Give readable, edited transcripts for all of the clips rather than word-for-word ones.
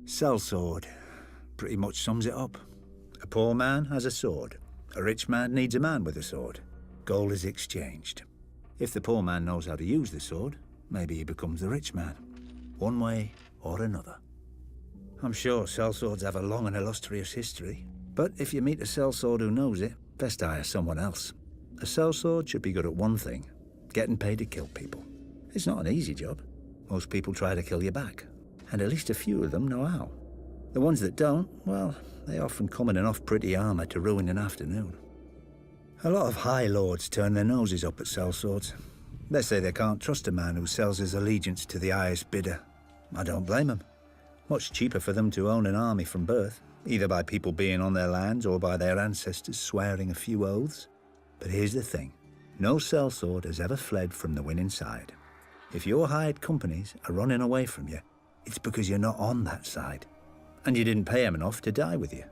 Sellsword pretty much sums it up. A poor man has a sword. A rich man needs a man with a sword. Gold is exchanged. If the poor man knows how to use the sword, maybe he becomes the rich man. One way or another. I'm sure sellswords have a long and illustrious history, but if you meet a sellsword who knows it, best hire someone else. A sellsword should be good at one thing, getting paid to kill people. It's not an easy job. Most people try to kill you back, and at least a few of them know how. The ones that don't, well, they often come in enough pretty armor to ruin an afternoon. A lot of high lords turn their noses up at sellswords. They say they can't trust a man who sells his allegiance to the highest bidder. I don't blame them. Much cheaper for them to own an army from birth, either by people being on their lands or by their ancestors swearing a few oaths. But here's the thing. No sellsword has ever fled from the winning side. If your hired companies are running away from you, it's because you're not on that side. And you didn't pay them enough to die with you.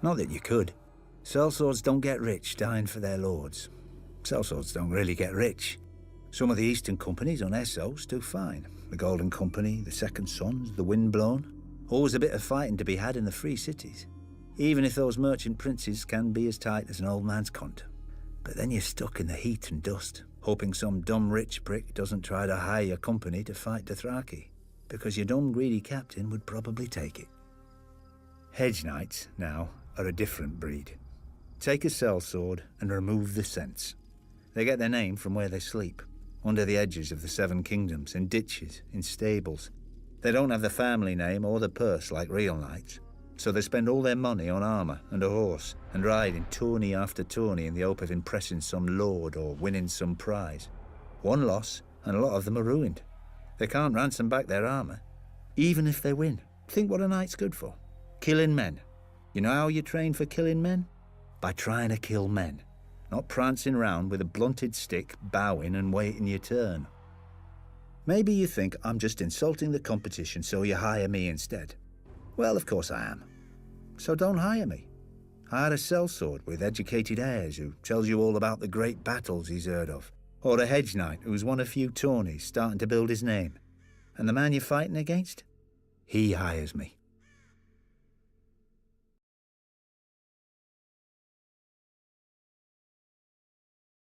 Not that you could. Sellswords don't get rich dying for their lords. Sellswords don't really get rich. Some of the Eastern companies on Essos do fine. The Golden Company, the Second Sons, the Windblown. Always a bit of fighting to be had in the free cities. Even if those merchant princes can be as tight as an old man's cunt. But then you're stuck in the heat and dust, hoping some dumb rich prick doesn't try to hire your company to fight Dothraki, because your dumb greedy captain would probably take it. Hedge knights, now, are a different breed. Take a sellsword and remove the sense. They get their name from where they sleep, under the edges of the Seven Kingdoms, in ditches, in stables. They don't have the family name or the purse like real knights, so they spend all their money on armour and a horse, and ride in tourney after tourney in the hope of impressing some lord or winning some prize. One loss, and a lot of them are ruined. They can't ransom back their armour, even if they win. Think what a knight's good for. Killing men. You know how you train for killing men? By trying to kill men. Not prancing round with a blunted stick, bowing and waiting your turn. Maybe you think I'm just insulting the competition so you hire me instead. Well, of course I am. So don't hire me. Hire a sellsword with educated heirs who tells you all about the great battles he's heard of. Or a hedge knight who's won a few tourneys starting to build his name. And the man you're fighting against? He hires me.